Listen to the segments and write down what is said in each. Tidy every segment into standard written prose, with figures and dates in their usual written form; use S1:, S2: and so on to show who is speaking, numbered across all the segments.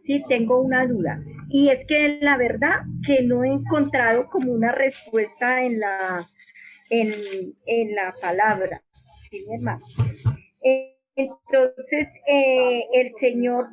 S1: Sí, tengo una duda. Y es que la verdad que no he encontrado como una respuesta en la palabra. Sí, mi hermano. Entonces, el Señor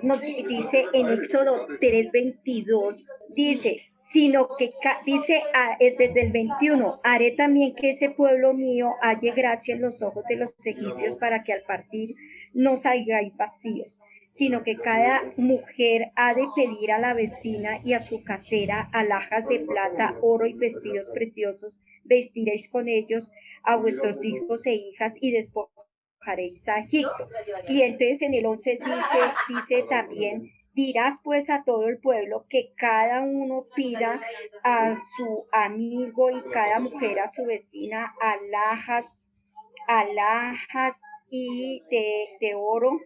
S1: nos dice en Éxodo 3:22, dice, sino que dice desde el 21, haré también que ese pueblo mío halle gracia en los ojos de los egipcios para que al partir no salgáis vacíos, sino que cada mujer ha de pedir a la vecina y a su casera alhajas de plata, oro y vestidos preciosos, vestiréis con ellos a vuestros hijos e hijas y despojaréis a Egipto. Y entonces en el 11 dice también, dirás pues a todo el pueblo que cada uno pida a su amigo y cada mujer a su vecina alhajas y de oro,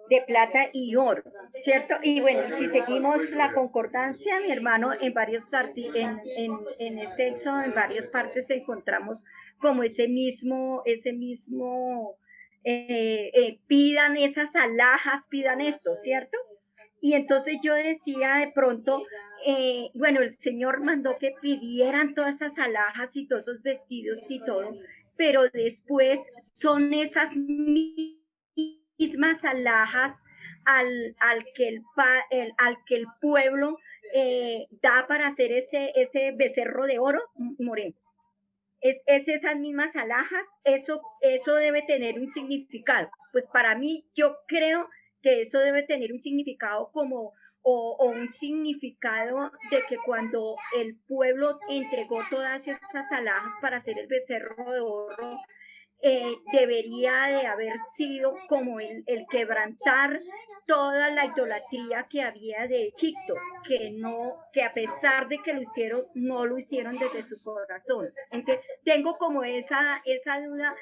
S1: de plata y oro, ¿cierto? Y bueno, si seguimos la concordancia, mi hermano, en este éxodo, en varias partes encontramos como pidan esas alhajas, pidan esto, ¿cierto? Y entonces yo decía de pronto, bueno, el Señor mandó que pidieran todas esas alhajas y todos esos vestidos y todo, pero después son esas mismas alhajas al que el pueblo da para hacer ese becerro de oro moreno. Es esas mismas alhajas, eso debe tener un significado. Pues para mí, yo creo que eso debe tener un significado o un significado de que cuando el pueblo entregó todas esas alhajas para hacer el becerro de oro, debería de haber sido como el quebrantar toda la idolatría que había de Egipto, que a pesar de que lo hicieron, no lo hicieron desde su corazón. Entonces, tengo como esa duda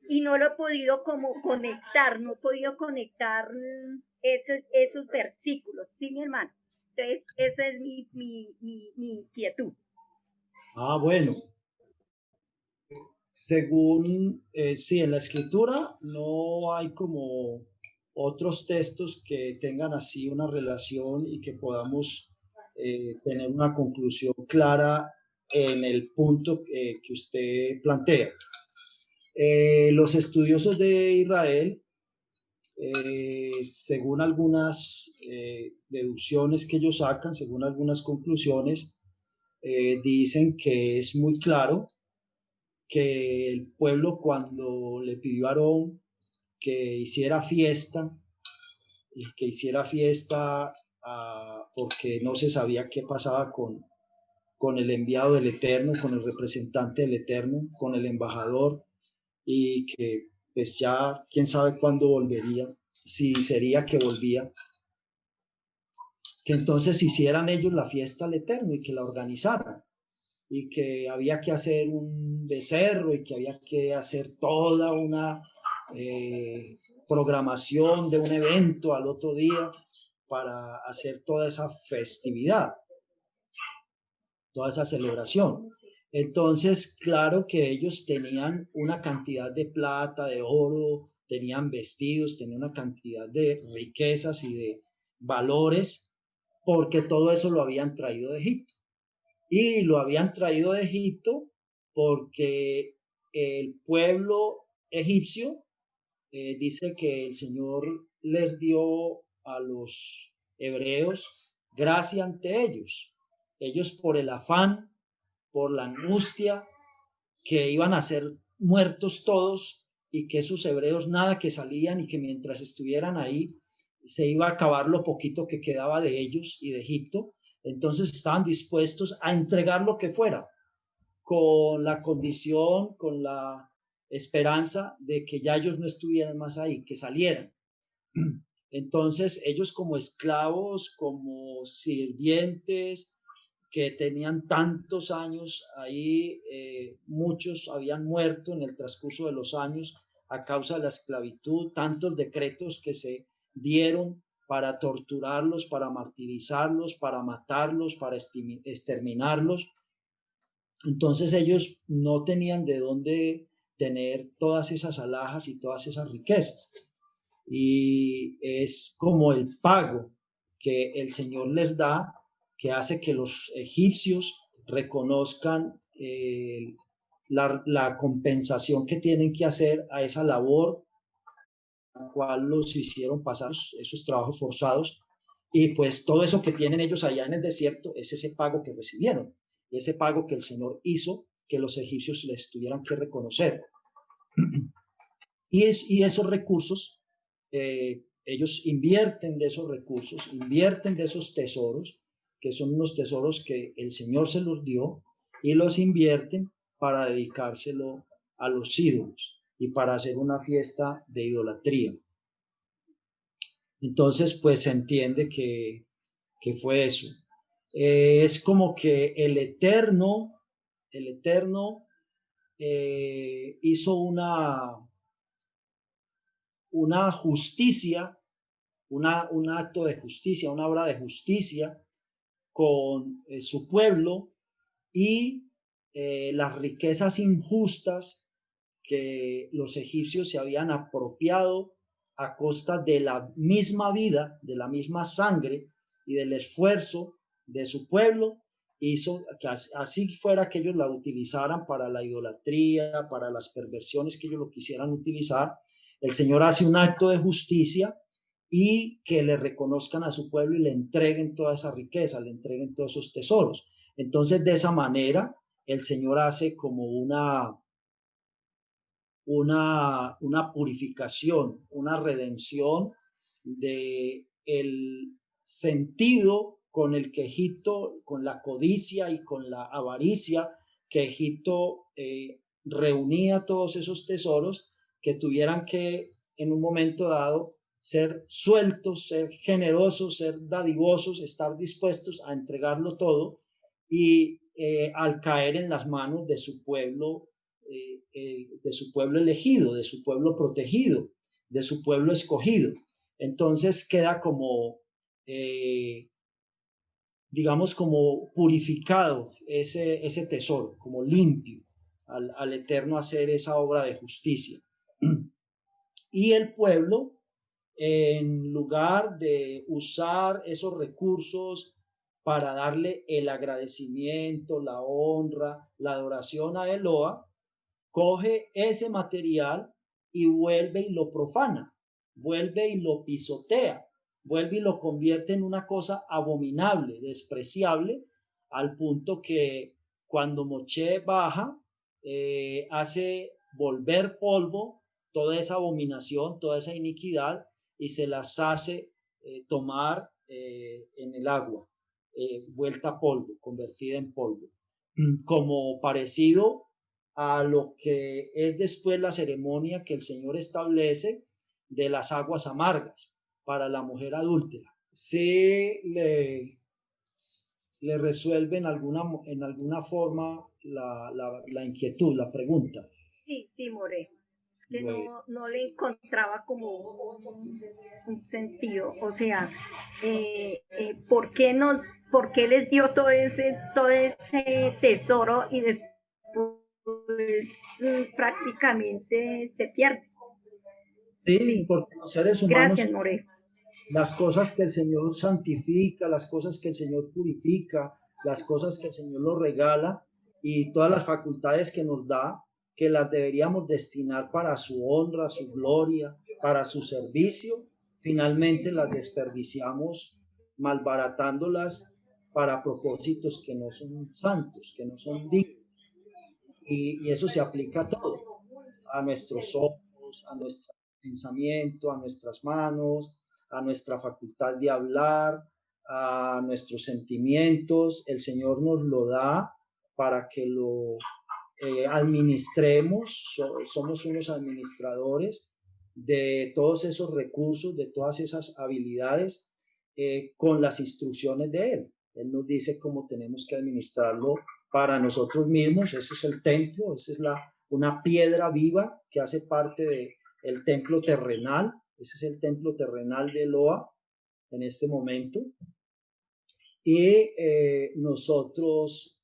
S1: y no lo he podido como conectar, no he podido conectar esos versículos, ¿sí, mi hermano? Entonces, esa es mi inquietud.
S2: Ah, bueno, según, sí, en la escritura no hay como otros textos que tengan así una relación y que podamos tener una conclusión clara en el punto que usted plantea. Los estudiosos de Israel, según algunas deducciones que ellos sacan, según algunas conclusiones, dicen que es muy claro que el pueblo cuando le pidió a Aarón que hiciera fiesta, y que hiciera fiesta porque no se sabía qué pasaba con el enviado del Eterno, con el representante del Eterno, con el embajador, y que pues ya quién sabe cuándo volvería, si sería que volvía, que entonces hicieran ellos la fiesta al Eterno y que la organizaran, y que había que hacer un becerro y que había que hacer toda una programación de un evento al otro día para hacer toda esa festividad, toda esa celebración. Entonces, claro que ellos tenían una cantidad de plata, de oro, tenían vestidos, tenían una cantidad de riquezas y de valores, porque todo eso lo habían traído de Egipto. Y lo habían traído de Egipto porque el pueblo egipcio dice que el Señor les dio a los hebreos gracia ante ellos. Ellos por el afán, por la angustia, que iban a ser muertos todos y que esos hebreos nada que salían y que mientras estuvieran ahí se iba a acabar lo poquito que quedaba de ellos y de Egipto. Entonces estaban dispuestos a entregar lo que fuera, con la condición, con la esperanza de que ya ellos no estuvieran más ahí, que salieran. Entonces ellos como esclavos, como sirvientes, que tenían tantos años ahí, muchos habían muerto en el transcurso de los años a causa de la esclavitud, tantos decretos que se dieron para torturarlos, para martirizarlos, para matarlos, para exterminarlos. Entonces ellos no tenían de dónde tener todas esas alhajas y todas esas riquezas. y es como el pago que el Señor les da, que hace que los egipcios reconozcan la compensación que tienen que hacer a esa labor a la cual los hicieron pasar esos trabajos forzados, y pues todo eso que tienen ellos allá en el desierto es ese pago que recibieron, ese pago que el Señor hizo que los egipcios les tuvieran que reconocer. Y esos recursos, ellos invierten de esos recursos, invierten de esos tesoros, que son unos tesoros que el Señor se los dio, y los invierten para dedicárselo a los ídolos y para hacer una fiesta de idolatría. Entonces, pues se entiende que fue eso. Es como que el Eterno hizo una justicia, un acto de justicia, una obra de justicia con su pueblo, y las riquezas injustas que los egipcios se habían apropiado a costa de la misma vida, de la misma sangre y del esfuerzo de su pueblo, hizo que así fuera que ellos la utilizaran para la idolatría, para las perversiones que ellos lo quisieran utilizar. El Señor hace un acto de justicia y que le reconozcan a su pueblo y le entreguen toda esa riqueza, le entreguen todos esos tesoros. Entonces, de esa manera, el Señor hace como una purificación, una redención de el sentido con el que Egipto, con la codicia y con la avaricia que Egipto reunía todos esos tesoros, que tuvieran que en un momento dado ser sueltos, ser generosos, ser dadivosos, estar dispuestos a entregarlo todo, y al caer en las manos de su pueblo elegido, de su pueblo protegido, de su pueblo escogido. Entonces queda como, digamos, como purificado ese tesoro, como limpio, al Eterno hacer esa obra de justicia. Y el pueblo, en lugar de usar esos recursos para darle el agradecimiento, la honra, la adoración a Eloa, coge ese material y vuelve y lo profana, vuelve y lo pisotea, vuelve y lo convierte en una cosa abominable, despreciable, al punto que cuando Moshe baja, hace volver polvo toda esa abominación, toda esa iniquidad, y se las hace tomar en el agua, vuelta polvo, convertida en polvo, como parecido a lo que es después la ceremonia que el Señor establece de las aguas amargas para la mujer adúltera. Sí le resuelve en alguna forma la inquietud, la pregunta.
S1: Sí, More, que
S2: Bueno.
S1: no le encontraba como un sentido. O sea, ¿por qué les dio todo ese tesoro y después prácticamente se pierde?
S2: Sí,
S1: Sí,
S2: porque los seres humanos,
S1: gracias, More.
S2: las cosas que el Señor santifica, las cosas que el Señor purifica, las cosas que el Señor nos regala, y todas las facultades que nos da, que las deberíamos destinar para su honra, su gloria, para su servicio, finalmente las desperdiciamos malbaratándolas para propósitos que no son santos, que no son dignos. Y eso se aplica a todo, a nuestros ojos, a nuestro pensamiento, a nuestras manos, a nuestra facultad de hablar, a nuestros sentimientos. El Señor nos lo da para que lo administremos. Somos unos administradores de todos esos recursos, de todas esas habilidades, con las instrucciones de Él. Él nos dice cómo tenemos que administrarlo para nosotros mismos. Ese es el templo, esa es una piedra viva que hace parte del templo terrenal. Ese es el templo terrenal de Eloa en este momento. Y nosotros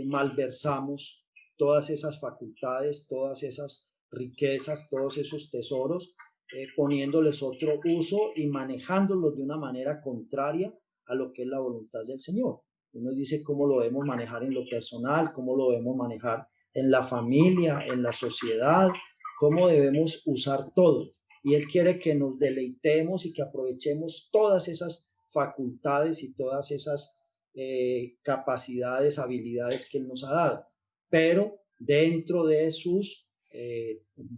S2: malversamos todas esas facultades, todas esas riquezas, todos esos tesoros, poniéndoles otro uso y manejándolos de una manera contraria a lo que es la voluntad del Señor. Él nos dice cómo lo debemos manejar en lo personal, cómo lo debemos manejar en la familia, en la sociedad, cómo debemos usar todo. Y Él quiere que nos deleitemos y que aprovechemos todas esas facultades y todas esas capacidades, habilidades que Él nos ha dado, pero dentro de sus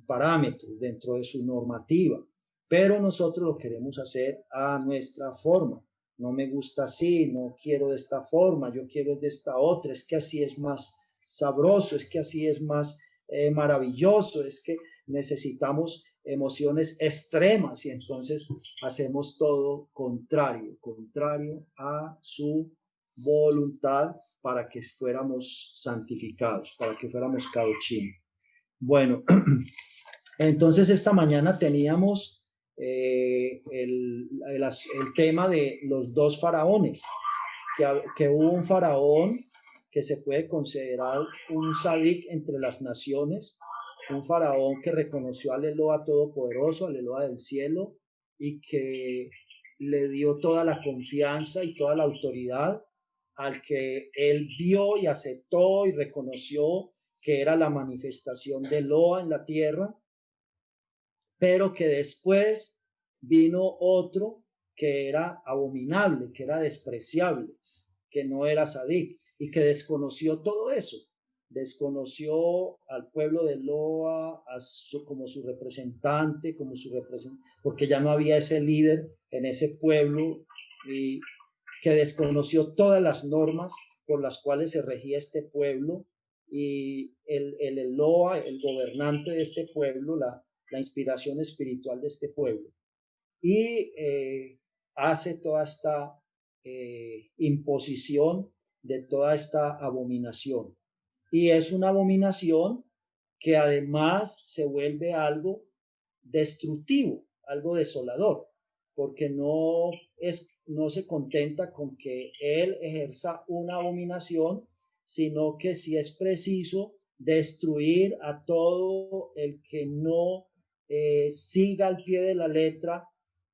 S2: parámetros, dentro de su normativa. Pero nosotros lo queremos hacer a nuestra forma. No me gusta así, no quiero de esta forma, yo quiero de esta otra, es que así es más sabroso, es que así es más maravilloso, es que necesitamos emociones extremas y entonces hacemos todo contrario a su voluntad para que fuéramos santificados, para que fuéramos cauchín. Bueno, entonces esta mañana teníamos el tema de los dos faraones, que hubo un faraón que se puede considerar un sadik entre las naciones, un faraón que reconoció al Eloa Todopoderoso, al Eloa del cielo, y que le dio toda la confianza y toda la autoridad al que él vio y aceptó y reconoció que era la manifestación de Eloa en la tierra, pero que después vino otro que era abominable, que era despreciable, que no era sadik, y que desconoció todo eso. Desconoció al pueblo de Eloa como su representante, porque ya no había ese líder en ese pueblo, y que desconoció todas las normas por las cuales se regía este pueblo, y el Eloa, el gobernante de este pueblo, la inspiración espiritual de este pueblo, y hace toda esta imposición de toda esta abominación. Y es una abominación que además se vuelve algo destructivo, algo desolador, porque no se contenta con que él ejerza una abominación, sino que si es preciso destruir a todo el que no siga al pie de la letra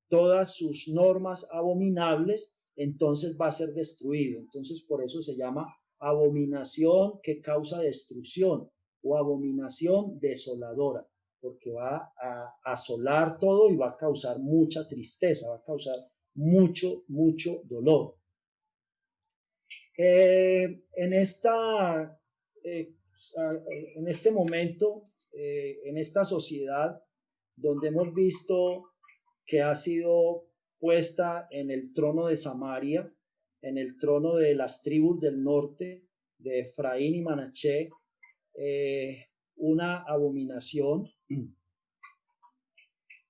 S2: todas sus normas abominables, entonces va a ser destruido. Entonces por eso se llama abominación que causa destrucción o abominación desoladora, porque va a asolar todo y va a causar mucha tristeza, va a causar mucho dolor. En este momento, en esta sociedad donde hemos visto que ha sido puesta en el trono de Samaria, en el trono de las tribus del norte, de Efraín y Manaché, una abominación.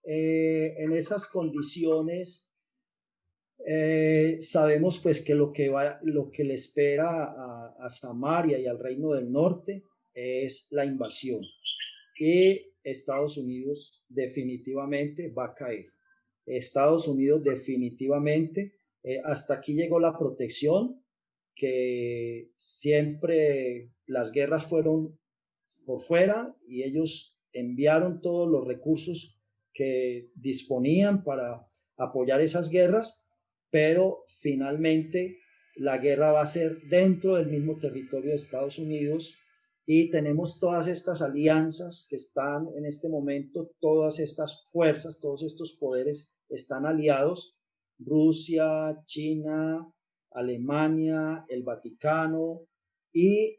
S2: En esas condiciones, sabemos pues que lo que le espera a Samaria y al reino del norte es la invasión, y Estados Unidos definitivamente va a caer. Estados Unidos definitivamente, hasta aquí llegó la protección, que siempre las guerras fueron por fuera y ellos enviaron todos los recursos que disponían para apoyar esas guerras, pero finalmente la guerra va a ser dentro del mismo territorio de Estados Unidos, y tenemos todas estas alianzas que están en este momento, todas estas fuerzas, todos estos poderes están aliados: Rusia, China, Alemania, el Vaticano y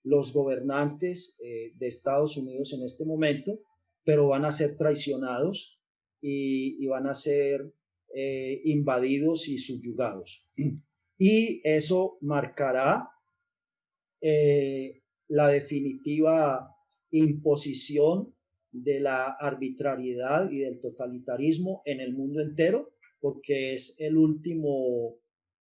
S2: los gobernantes de Estados Unidos en este momento, pero van a ser traicionados y van a ser invadidos y subyugados. Y eso marcará la definitiva imposición de la arbitrariedad y del totalitarismo en el mundo entero, porque es el último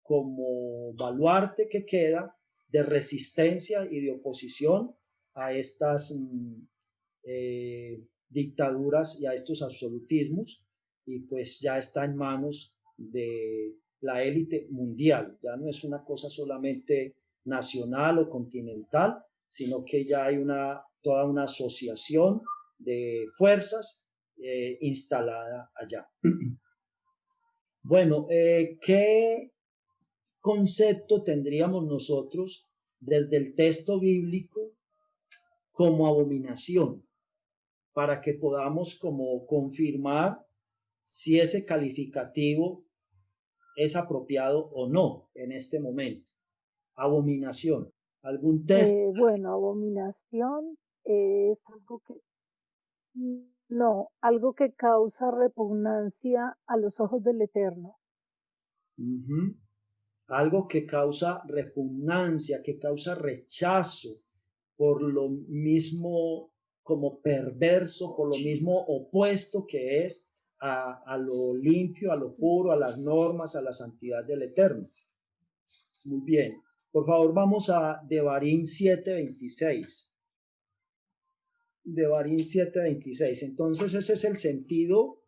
S2: como baluarte que queda de resistencia y de oposición a estas dictaduras y a estos absolutismos, y pues ya está en manos de la élite mundial. Ya no es una cosa solamente nacional o continental, sino que ya hay toda una asociación de fuerzas instalada allá. Bueno, ¿qué concepto tendríamos nosotros desde el texto bíblico como abominación para que podamos como confirmar si ese calificativo es apropiado o no en este momento? Abominación. ¿Algún texto?
S3: Bueno, abominación es algo que causa repugnancia a los ojos del Eterno.
S2: Algo que causa repugnancia, que causa rechazo, por lo mismo como perverso, por lo mismo opuesto que es a lo limpio, a lo puro, a las normas, a la santidad del Eterno. Muy bien. Por favor, vamos a Devarim 7:26. Devarim 7:26. Entonces, ese es el sentido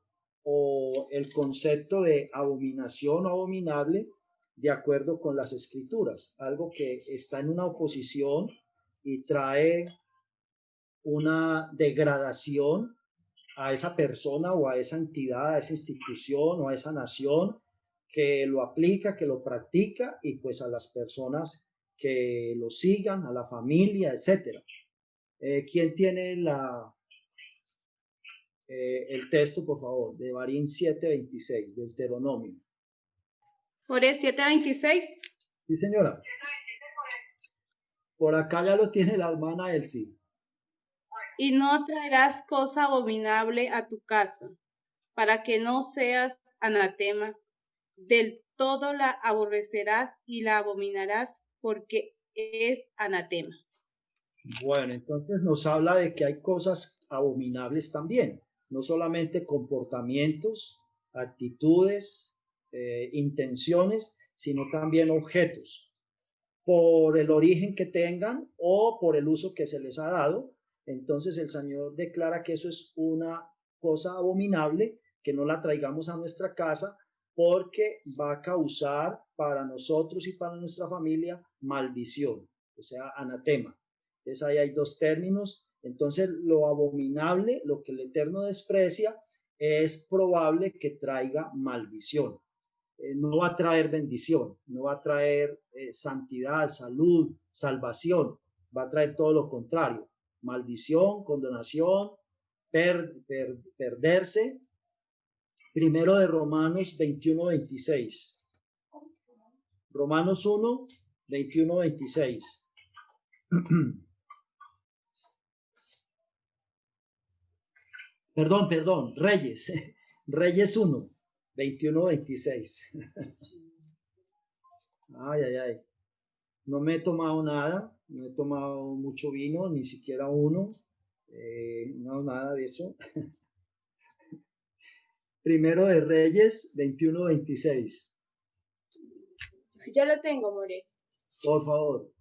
S2: o el concepto de abominación o abominable de acuerdo con las escrituras. Algo que está en una oposición y trae una degradación a esa persona o a esa entidad, a esa institución o a esa nación que lo aplica, que lo practica, y pues a las personas que lo sigan, a la familia, etcétera. ¿Quién tiene el texto, por favor? De Devarim 7:26, Deuteronomio.
S4: Jorge 7:26.
S2: Sí, señora. Por acá ya lo tiene la hermana Elsie.
S4: Y no traerás cosa abominable a tu casa, para que no seas anatema. Del todo la aborrecerás y la abominarás, porque es anatema.
S2: Bueno, entonces nos habla de que hay cosas abominables también, no solamente comportamientos, actitudes, intenciones, sino también objetos, por el origen que tengan o por el uso que se les ha dado. Entonces el Señor declara que eso es una cosa abominable, que no la traigamos a nuestra casa porque va a causar para nosotros y para nuestra familia maldición, o sea, anatema. Entonces ahí hay dos términos. Entonces lo abominable, lo que el Eterno desprecia, es probable que traiga maldición. No va a traer bendición, no va a traer santidad, salud, salvación, va a traer todo lo contrario, maldición, condenación, perderse. Primero de Romanos 21:26. Romanos 1, 21-26. Perdón, Reyes. Reyes 1, 21-26. Ay. No me he tomado nada, no he tomado mucho vino, ni siquiera uno. No, nada de eso. Primero de Reyes 21-26.
S5: Yo lo tengo, More.
S2: Por favor.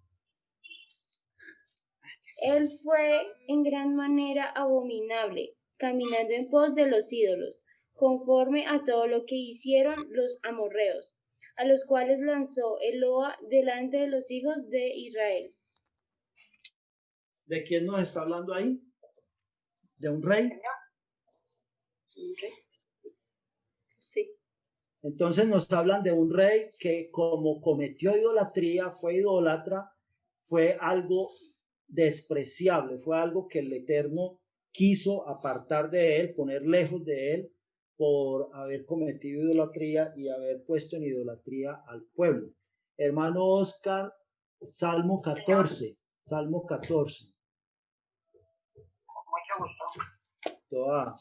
S5: Él fue en gran manera abominable, caminando en pos de los ídolos, conforme a todo lo que hicieron los amorreos, a los cuales lanzó Eloa delante de los hijos de Israel.
S2: ¿De quién nos está hablando ahí? ¿De un rey?
S5: ¿Un rey? Sí.
S2: Entonces nos hablan de un rey que, como cometió idolatría, fue idólatra, fue algo despreciable, fue algo que el Eterno quiso apartar de él, poner lejos de él, por haber cometido idolatría y haber puesto en idolatría al pueblo. Hermano Oscar, Salmo 14. Salmo 14.
S6: Mucho gusto.
S2: Toda.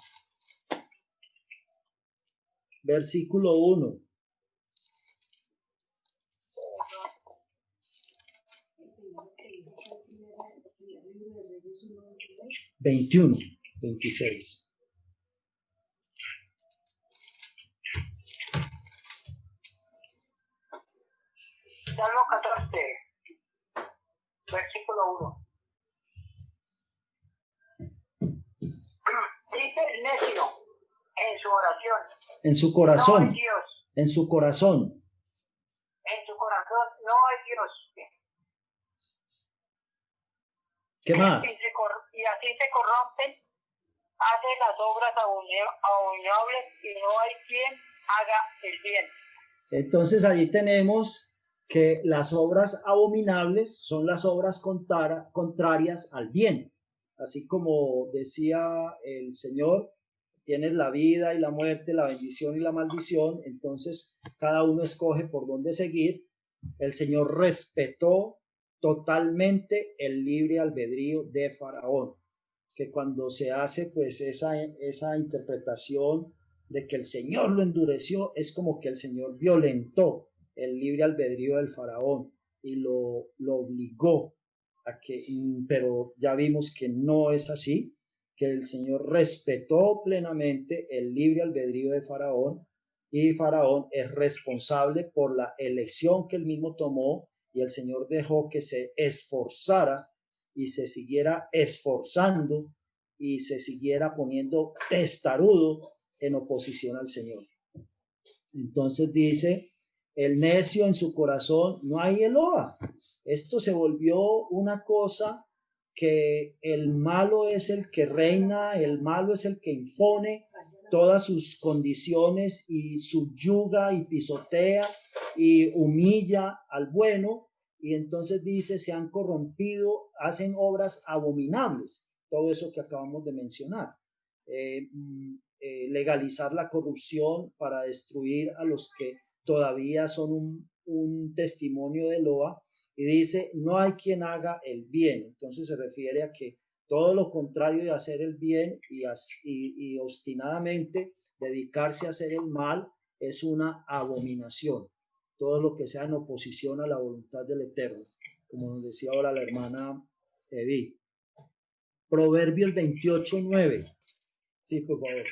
S2: Versículo 1. Veintiuno, 26.
S6: Salmo 14, versículo 1. Dice el necio en su oración.
S2: En su corazón.
S6: No hay Dios.
S2: En su corazón.
S6: En su corazón no hay Dios.
S2: ¿Qué más?
S6: Y así se corrompen hace las obras abominables y no hay quien haga el bien.
S2: Entonces allí tenemos que las obras abominables son las obras contrarias al bien. Así como decía el Señor, tienes la vida y la muerte, la bendición y la maldición, entonces cada uno escoge por dónde seguir. El Señor respetó totalmente el libre albedrío de Faraón, que cuando se hace pues esa interpretación de que el Señor lo endureció, es como que el Señor violentó el libre albedrío del Faraón y lo obligó a que, pero ya vimos que no es así, que el Señor respetó plenamente el libre albedrío de Faraón y Faraón es responsable por la elección que él mismo tomó y el Señor dejó que se esforzara y se siguiera esforzando y se siguiera poniendo testarudo en oposición al Señor. Entonces dice, el necio en su corazón no hay Eloa. Esto se volvió una cosa que el malo es el que reina, el malo es el que impone todas sus condiciones y subyuga y pisotea y humilla al bueno. Y entonces dice, se han corrompido, hacen obras abominables, todo eso que acabamos de mencionar. Legalizar la corrupción para destruir a los que todavía son un testimonio de Eloa, y dice, no hay quien haga el bien. Entonces se refiere a que todo lo contrario de hacer el bien y obstinadamente dedicarse a hacer el mal es una abominación. Todo lo que sea en oposición a la voluntad del Eterno, como nos decía ahora la hermana Edith. Proverbios 28:9. Sí, por favor.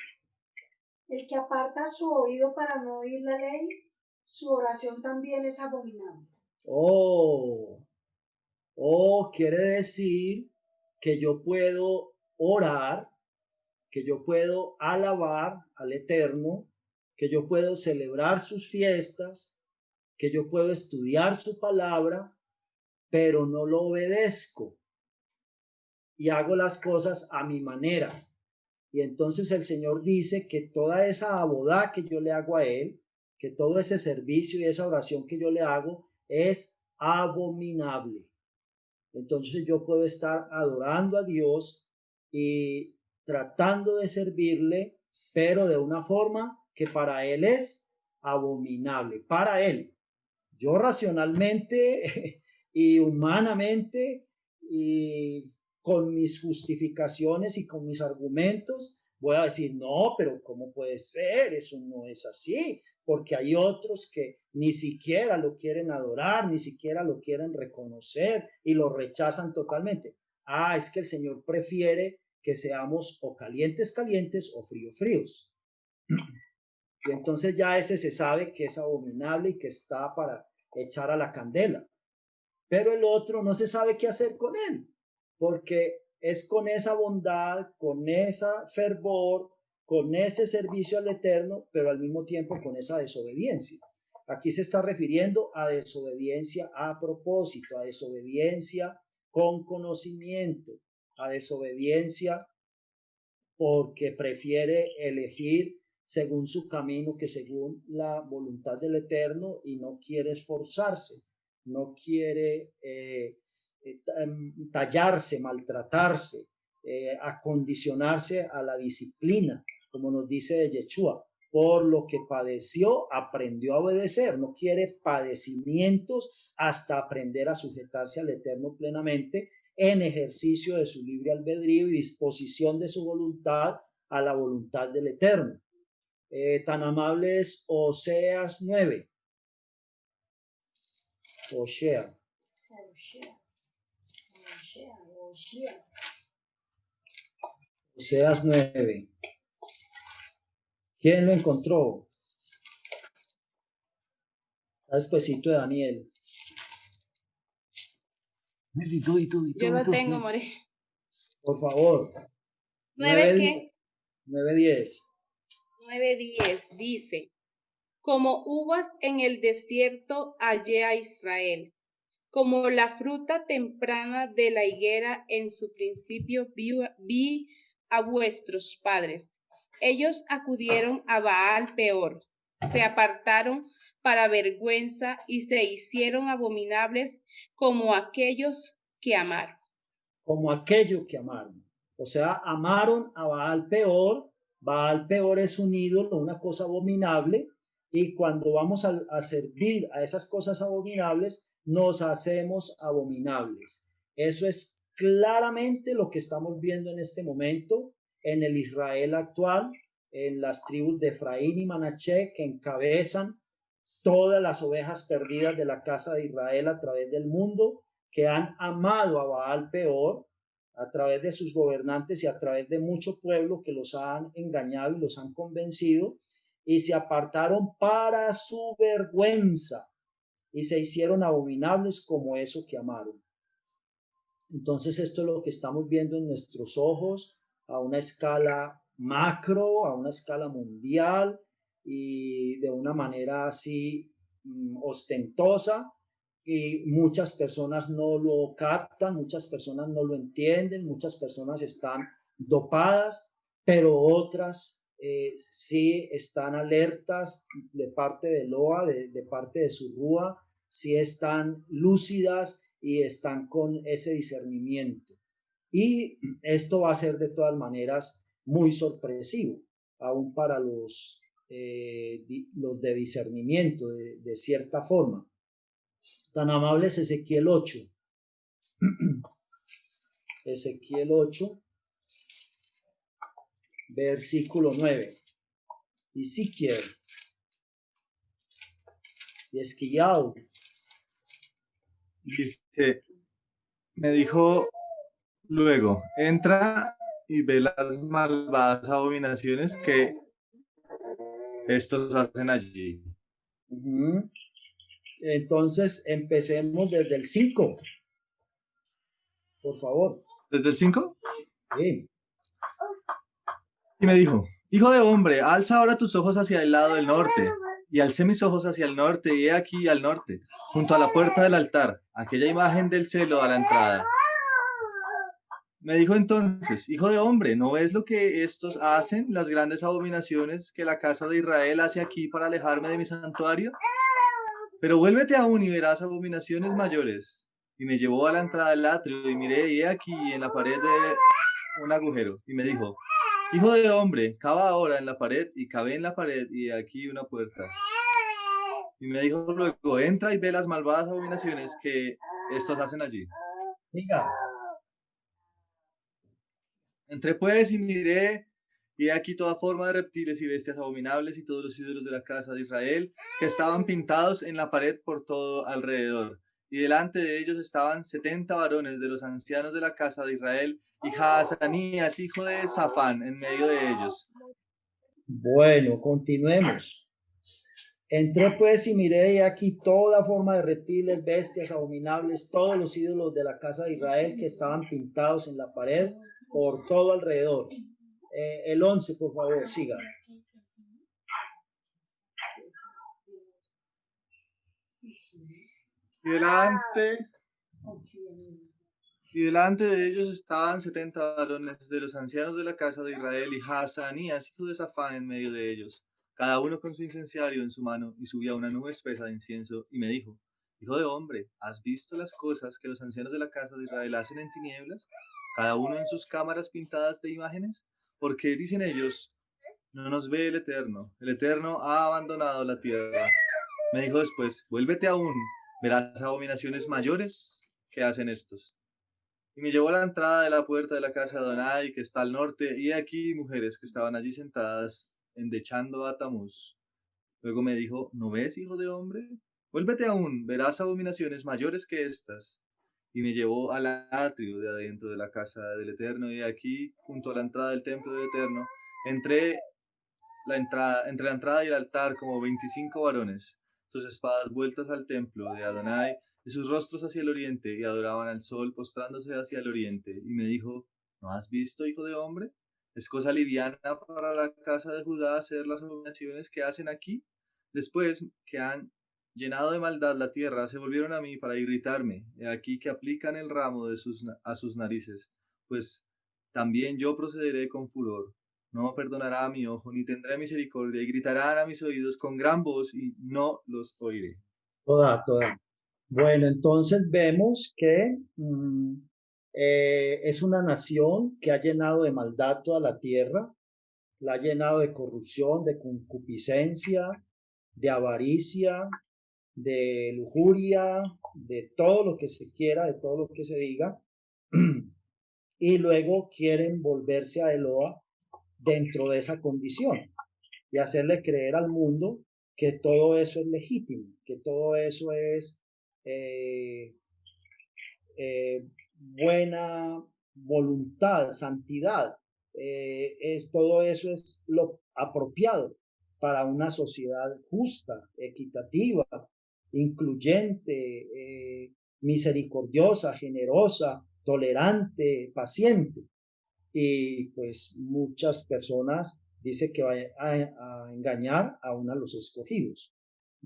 S7: El que aparta su oído para no oír la ley, su oración también es abominable.
S2: Quiere decir que yo puedo orar, que yo puedo alabar al Eterno, que yo puedo celebrar sus fiestas, que yo puedo estudiar su palabra, pero no lo obedezco y hago las cosas a mi manera. Y entonces el Señor dice que toda esa abodá que yo le hago a Él, que todo ese servicio y esa oración que yo le hago es abominable. Entonces yo puedo estar adorando a Dios y tratando de servirle, pero de una forma que para Él es abominable. Para Él. Yo racionalmente y humanamente y con mis justificaciones y con mis argumentos, voy a decir, no, pero ¿cómo puede ser? Eso no es así, porque hay otros que ni siquiera lo quieren adorar, ni siquiera lo quieren reconocer y lo rechazan totalmente. Es que el Señor prefiere que seamos o calientes, calientes o fríos, fríos. Y entonces ya ese se sabe que es abominable y que está para echar a la candela. Pero el otro no se sabe qué hacer con él, porque es con esa bondad, con ese fervor, con ese servicio al Eterno, pero al mismo tiempo con esa desobediencia. Aquí se está refiriendo a desobediencia a propósito, a desobediencia con conocimiento, a desobediencia porque prefiere elegir según su camino que según la voluntad del Eterno y no quiere esforzarse, no quiere tallarse, maltratarse, acondicionarse a la disciplina, como nos dice Yeshua. Por lo que padeció, aprendió a obedecer. No quiere padecimientos hasta aprender a sujetarse al Eterno plenamente en ejercicio de su libre albedrío y disposición de su voluntad a la voluntad del Eterno. Tan amable es Oseas 9. Oseas 9. ¿Quién lo encontró? Está despuesito de Daniel.
S4: Yo lo tengo, More.
S2: Por favor.
S4: 9:10 dice, como uvas en el desierto hallé a Israel, como la fruta temprana de la higuera en su principio vi a vuestros padres. Ellos acudieron a Baal Peor, se apartaron para vergüenza y se hicieron abominables como aquellos que amaron.
S2: Como aquello que amaron. O sea, amaron a Baal Peor. Baal Peor es un ídolo, una cosa abominable, y cuando vamos a servir a esas cosas abominables, nos hacemos abominables. Eso es claramente lo que estamos viendo en este momento en el Israel actual, en las tribus de Efraín y Manaché, que encabezan todas las ovejas perdidas de la casa de Israel a través del mundo, que han amado a Baal Peor a través de sus gobernantes y a través de mucho pueblo que los han engañado y los han convencido, y se apartaron para su vergüenza y se hicieron abominables como eso que amaron. Entonces esto es lo que estamos viendo en nuestros ojos a una escala macro, a una escala mundial y de una manera así ostentosa, y muchas personas no lo captan, muchas personas no lo entienden, muchas personas están dopadas, pero otras sí están alertas de parte de Loa, de parte de su Rúa, sí están lúcidas y están con ese discernimiento. Y esto va a ser de todas maneras muy sorpresivo, aún para los de discernimiento, de cierta forma. Tan amable es Ezequiel 8. Ezequiel 8, versículo 9. Ezequiel. Y Esquiao.
S8: Dice, me dijo luego, entra y ve las malvadas abominaciones que estos hacen allí.
S2: Entonces, empecemos desde el 5. Por favor.
S8: ¿Desde el 5?
S2: Sí.
S8: Y me dijo, hijo de hombre, alza ahora tus ojos hacia el lado del norte. Y alcé mis ojos hacia el norte, y he aquí al norte, junto a la puerta del altar, aquella imagen del celo a la entrada. Me dijo entonces, hijo de hombre, ¿no ves lo que estos hacen, las grandes abominaciones que la casa de Israel hace aquí para alejarme de mi santuario? Pero vuélvete aún y verás abominaciones mayores. Y me llevó a la entrada del atrio, y miré, y he aquí en la pared un agujero. Y me dijo, hijo de hombre, cava ahora en la pared, y cavé en la pared, y aquí una puerta. Y me dijo luego, entra y ve las malvadas abominaciones que estos hacen allí.
S2: Diga.
S8: Entré pues y miré, y aquí toda forma de reptiles y bestias abominables y todos los ídolos de la casa de Israel que estaban pintados en la pared por todo alrededor. Y delante de ellos estaban 70 varones de los ancianos de la casa de Israel y Jaazanías, hijo de Safán, en medio de ellos.
S2: Bueno, continuemos. Entré pues y miré, y aquí toda forma de reptiles, bestias abominables, todos los ídolos de la casa de Israel que estaban pintados en la pared por todo alrededor. El 11, por favor, siga.
S8: Y delante de ellos estaban 70 varones de los ancianos de la casa de Israel y Jaazanías, hijo de Safán, en medio de ellos, cada uno con su incenciario en su mano, y subía una nube espesa de incienso, y me dijo, hijo de hombre, ¿has visto las cosas que los ancianos de la casa de Israel hacen en tinieblas, cada uno en sus cámaras pintadas de imágenes? Porque dicen ellos, no nos ve el Eterno ha abandonado la tierra. Me dijo después, vuélvete aún, verás abominaciones mayores que hacen estos. Y me llevó a la entrada de la puerta de la casa de Adonai, que está al norte, y aquí mujeres que estaban allí sentadas, endechando a Tamuz. Luego me dijo, ¿no ves, hijo de hombre? Vuélvete aún, verás abominaciones mayores que estas. Y me llevó al atrio de adentro de la casa del Eterno, y aquí, junto a la entrada del templo del Eterno, entre la entrada y el altar, como 25 varones, sus espadas vueltas al templo de Adonai, y sus rostros hacia el oriente, y adoraban al sol, postrándose hacia el oriente. Y me dijo, ¿no has visto, hijo de hombre? ¿Es cosa liviana para la casa de Judá hacer las abominaciones que hacen aquí? Después que han llenado de maldad la tierra, se volvieron a mí para irritarme. He aquí que aplican el ramo a sus narices, pues también yo procederé con furor. No perdonará a mi ojo, ni tendré misericordia, y gritarán a mis oídos con gran voz, y no los oiré.
S2: Toda. Bueno, entonces vemos que es una nación que ha llenado de maldad toda la tierra, la ha llenado de corrupción, de concupiscencia, de avaricia, de lujuria, de todo lo que se quiera, de todo lo que se diga, y luego quieren volverse a Eloa dentro de esa condición y hacerle creer al mundo que todo eso es legítimo, que todo eso es buena voluntad, santidad, todo eso es lo apropiado para una sociedad justa, equitativa, incluyente, misericordiosa, generosa, tolerante, paciente. Y pues muchas personas dicen que va a engañar aún a los escogidos.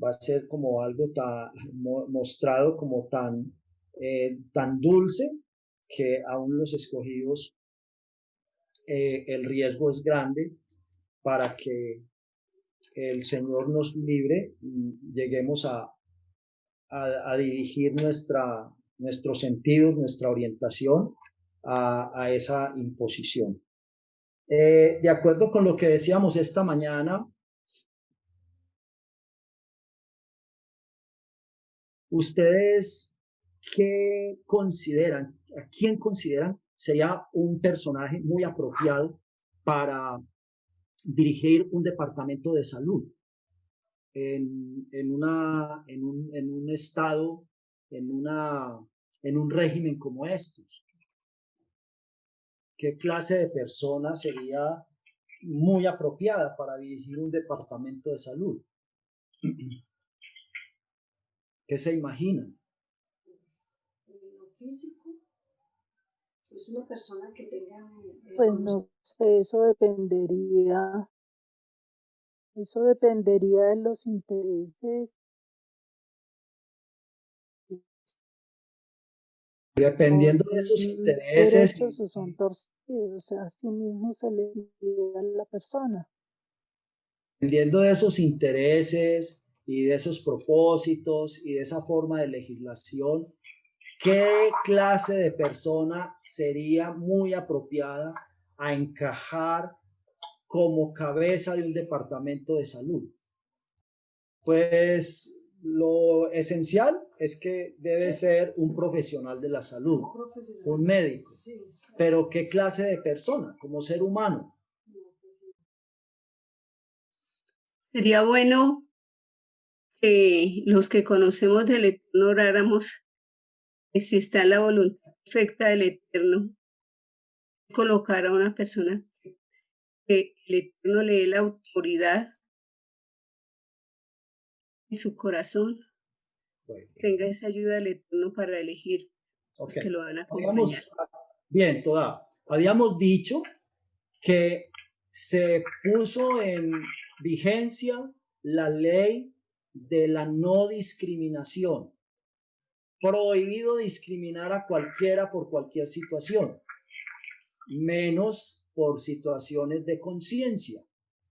S2: Va a ser como algo mostrado como tan dulce que aún los escogidos el riesgo es grande para que el Señor nos libre y lleguemos a dirigir nuestros sentidos, nuestra orientación a esa imposición. De acuerdo con lo que decíamos esta mañana, ¿ustedes qué consideran, a quién consideran sería un personaje muy apropiado para dirigir un departamento de salud en un estado, en un régimen como estos? ¿Qué clase de persona sería muy apropiada para dirigir un departamento de salud? ¿Qué se imaginan?
S7: En lo físico, es una persona que tenga...
S3: Pues no sé, eso dependería de los intereses.
S2: Dependiendo de esos intereses.
S3: Derechos o son torcidos, o sea, así mismo se le diría a la persona.
S2: Dependiendo de esos intereses y de esos propósitos y de esa forma de legislación, ¿qué clase de persona sería muy apropiada a encajar como cabeza de un departamento de salud? Pues lo esencial es que debe ser un profesional de la salud, un médico. Pero ¿qué clase de persona? Como ser humano.
S9: Sería bueno que los que conocemos del Eterno oráramos que si está la voluntad perfecta del Eterno, colocar a una persona que el Eterno le dé la autoridad en su corazón, tenga esa ayuda del Eterno para elegir los que lo van a acompañar.
S2: Bien, habíamos dicho que se puso en vigencia la ley de la no discriminación. Prohibido discriminar a cualquiera por cualquier situación, menos por situaciones de conciencia.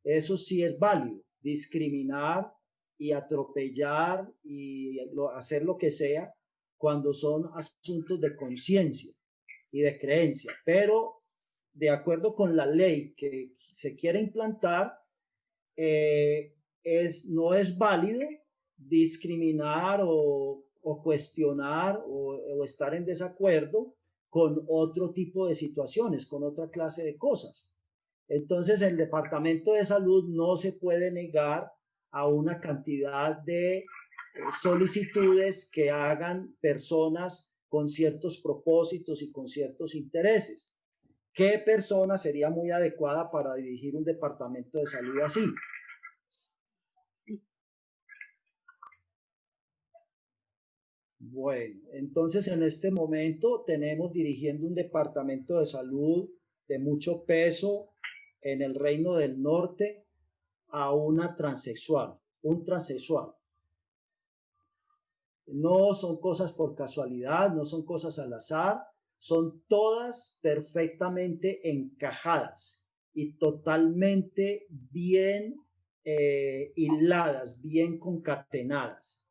S2: Eso sí es válido, discriminar y atropellar y hacer lo que sea cuando son asuntos de conciencia y de creencia, pero de acuerdo con la ley que se quiere implantar, no es válido discriminar o cuestionar o estar en desacuerdo con otro tipo de situaciones, con otra clase de cosas. Entonces, el Departamento de Salud no se puede negar a una cantidad de solicitudes que hagan personas con ciertos propósitos y con ciertos intereses. ¿Qué persona sería muy adecuada para dirigir un departamento de salud así? Bueno, entonces en este momento tenemos dirigiendo un departamento de salud de mucho peso en el Reino del Norte a una transexual, un transexual. No son cosas por casualidad, no son cosas al azar, son todas perfectamente encajadas y totalmente bien hiladas, bien concatenadas.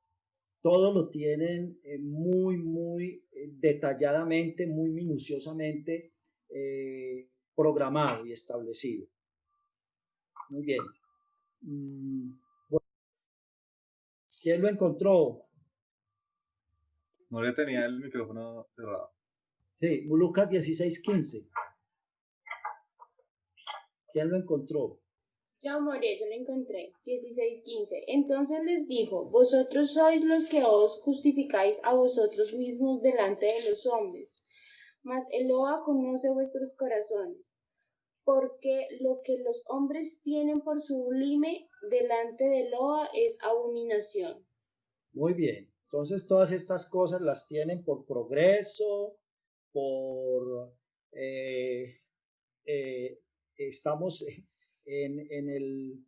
S2: Todo lo tienen muy detalladamente, muy minuciosamente programado y establecido. Muy bien. ¿Quién lo encontró?
S8: No le tenía el micrófono cerrado.
S2: Sí, Lucas 16:15. ¿Quién lo encontró?
S5: Yo, More, yo lo encontré. 16:15. Entonces les dijo, vosotros sois los que os justificáis a vosotros mismos delante de los hombres, mas Eloa conoce vuestros corazones, porque lo que los hombres tienen por sublime delante de Eloa es abominación.
S2: Muy bien. Entonces todas estas cosas las tienen por progreso, por estamos en el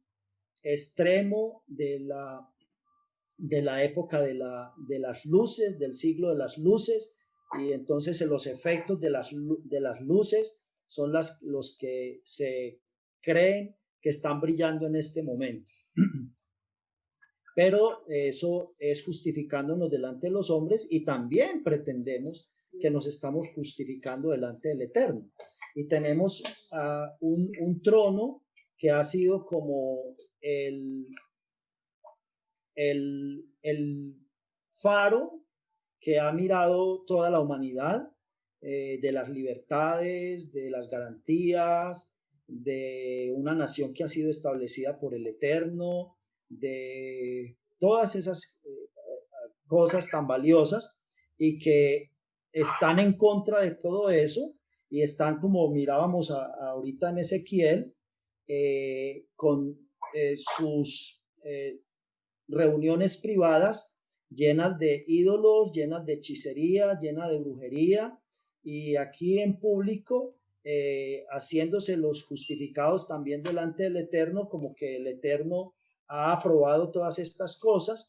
S2: extremo de la época de las luces, del siglo de las luces, y entonces los efectos de las luces son los que se creen que están brillando en este momento. Pero eso es justificándonos delante de los hombres y también pretendemos que nos estamos justificando delante del Eterno. Y tenemos un trono que ha sido como el faro que ha mirado toda la humanidad, de las libertades, de las garantías, de una nación que ha sido establecida por el Eterno, de todas esas cosas tan valiosas y que están en contra de todo eso y están, como mirábamos ahorita en Ezequiel, con sus reuniones privadas llenas de ídolos, llenas de hechicería, llenas de brujería, y aquí en público haciéndose los justificados también delante del Eterno, como que el Eterno ha aprobado todas estas cosas,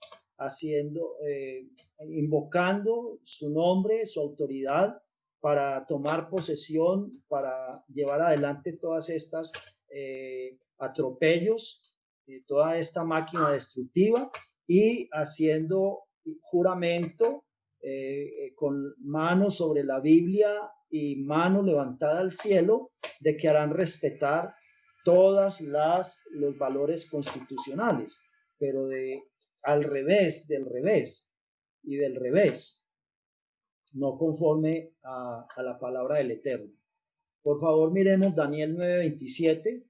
S2: invocando su nombre, su autoridad, para tomar posesión, para llevar adelante todas estas atropellos, toda esta máquina destructiva, y haciendo juramento con mano sobre la Biblia y mano levantada al cielo, de que harán respetar todos los valores constitucionales, pero al revés, del revés y del revés, no conforme a la palabra del Eterno. Por favor, miremos Daniel 9:27.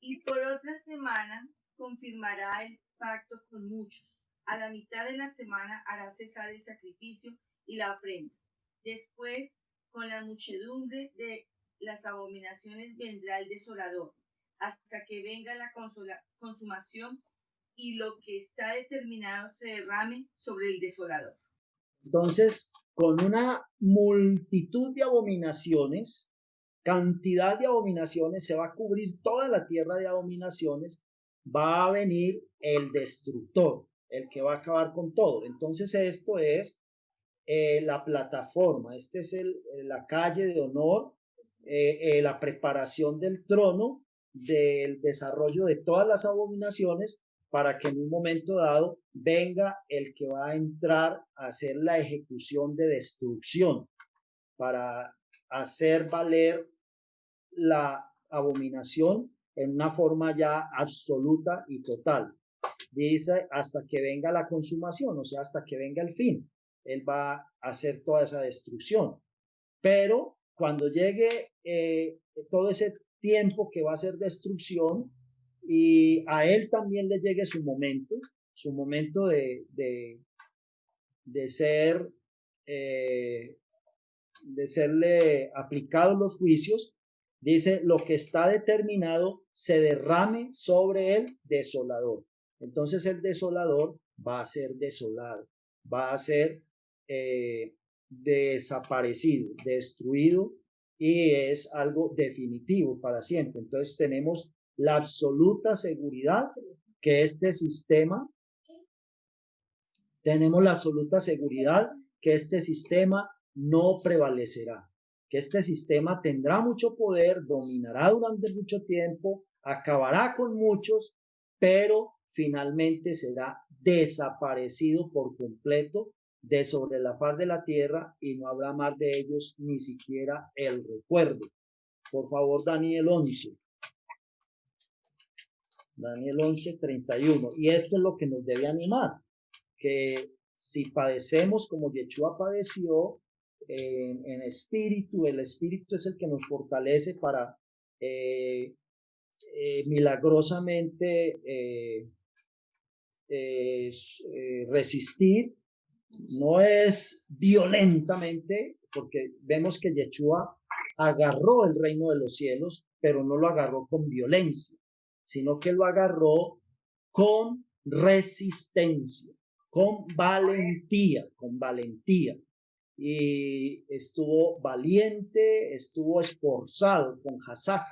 S10: Y por otra semana confirmará el pacto con muchos. A la mitad de la semana hará cesar el sacrificio y la ofrenda. Después, con la muchedumbre de las abominaciones vendrá el desolador, hasta que venga la consumación y lo que está determinado se derrame sobre el desolador.
S2: Entonces, con una multitud de abominaciones, cantidad de abominaciones, se va a cubrir toda la tierra de abominaciones, va a venir el destructor, el que va a acabar con todo. Entonces esto es la plataforma, este es la calle de honor, la preparación del trono, del desarrollo de todas las abominaciones, para que en un momento dado venga el que va a entrar a hacer la ejecución de destrucción, para hacer valer la abominación en una forma ya absoluta y total. Dice, hasta que venga la consumación, o sea, hasta que venga el fin. Él va a hacer toda esa destrucción. Pero cuando llegue todo ese tiempo que va a ser destrucción, y a él también le llegue su momento de serle aplicados los juicios, dice, lo que está determinado se derrame sobre el desolador. Entonces el desolador va a ser desolado, va a ser desaparecido, destruido, y es algo definitivo para siempre. Entonces tenemos la absoluta seguridad que este sistema no prevalecerá. Que este sistema tendrá mucho poder, dominará durante mucho tiempo, acabará con muchos, pero finalmente será desaparecido por completo de sobre la faz de la tierra y no habrá más de ellos ni siquiera el recuerdo. Por favor, Daniel 11. Daniel 11, 31. Y esto es lo que nos debe animar, que si padecemos como Yeshua padeció en espíritu, el espíritu es el que nos fortalece para milagrosamente resistir. No es violentamente, porque vemos que Yeshua agarró el reino de los cielos, pero no lo agarró con violencia, sino que lo agarró con resistencia, con valentía, Y estuvo valiente, estuvo esforzado, con hasá,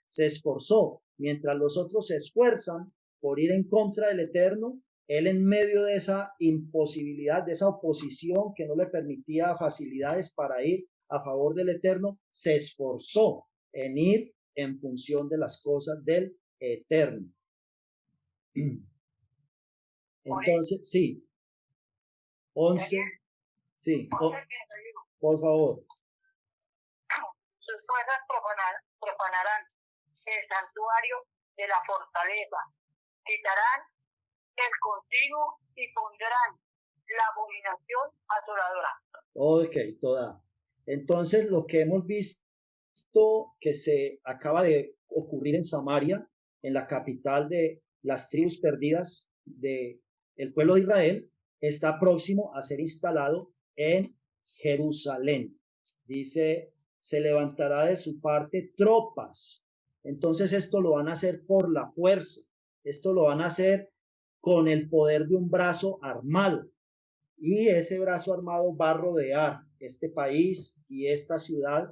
S2: se esforzó. Mientras los otros se esfuerzan por ir en contra del Eterno, él en medio de esa imposibilidad, de esa oposición que no le permitía facilidades para ir a favor del Eterno, se esforzó en ir en función de las cosas del Eterno. Entonces, sí. 11. Sí. Por favor.
S6: Sus fuerzas profanarán el santuario de la fortaleza, quitarán el continuo y pondrán la abominación asoladora.
S2: Ok, toda. Entonces, lo que hemos visto que se acaba de ocurrir en Samaria, en la capital de las tribus perdidas del pueblo de Israel, está próximo a ser instalado en Jerusalén. Dice, se levantará de su parte tropas. Entonces esto lo van a hacer por la fuerza. Esto lo van a hacer con el poder de un brazo armado. Y ese brazo armado va a rodear este país y esta ciudad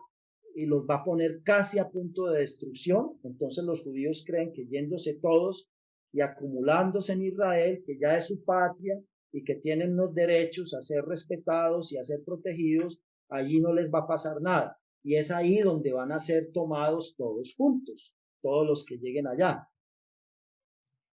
S2: y los va a poner casi a punto de destrucción. Entonces los judíos creen que yéndose todos y acumulándose en Israel, que ya es su patria y que tienen los derechos a ser respetados y a ser protegidos, allí no les va a pasar nada. Y es ahí donde van a ser tomados todos juntos, todos los que lleguen allá.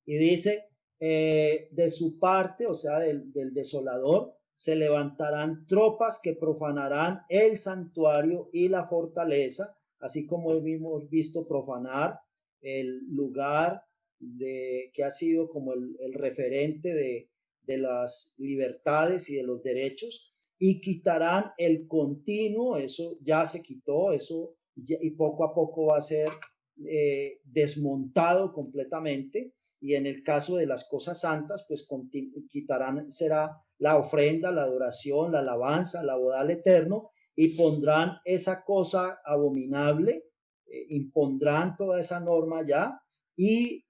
S2: Y dice, de su parte, o sea, del desolador, se levantarán tropas que profanarán el santuario y la fortaleza, así como hemos visto profanar el lugar que ha sido como el referente de las libertades y de los derechos, y quitarán el continuo, eso ya se quitó, eso y poco a poco va a ser desmontado completamente. Y en el caso de las cosas santas, pues quitarán, será la ofrenda, la adoración, la alabanza, la boda al Eterno, y pondrán esa cosa abominable, impondrán toda esa norma ya, y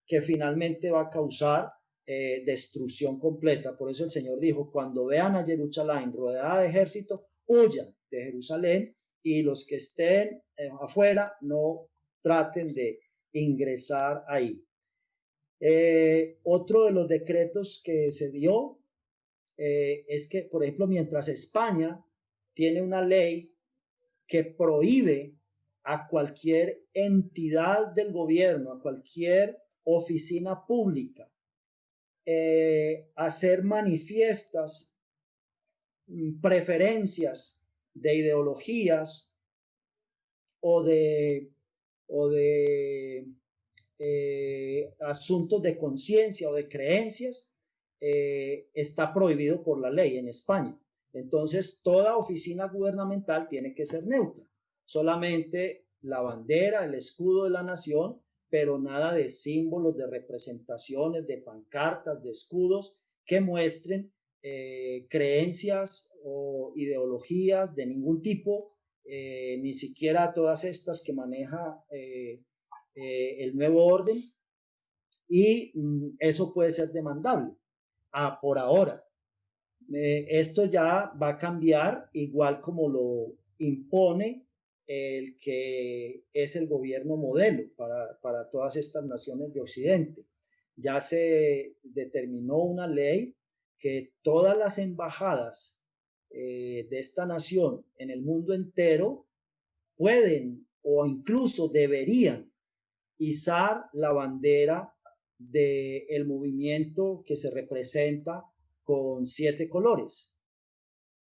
S2: que finalmente va a causar destrucción completa. Por eso el Señor dijo, cuando vean a Jerusalén rodeada de ejército, huyan de Jerusalén, y los que estén afuera no traten de ingresar ahí. Otro de los decretos que se dio es que, por ejemplo, mientras España tiene una ley que prohíbe a cualquier entidad del gobierno, a cualquier oficina pública, hacer manifiestas preferencias de ideologías o de asuntos de conciencia o de creencias, está prohibido por la ley en España. Entonces, toda oficina gubernamental tiene que ser neutra. Solamente la bandera, el escudo de la nación, pero nada de símbolos, de representaciones, de pancartas, de escudos que muestren creencias o ideologías de ningún tipo, ni siquiera todas estas que maneja el nuevo orden, y eso puede ser demandable. Por ahora, esto ya va a cambiar igual como lo impone el que es el gobierno modelo para todas estas naciones de Occidente. Ya se determinó una ley que todas las embajadas de esta nación en el mundo entero pueden o incluso deberían izar la bandera del movimiento que se representa con 7 colores.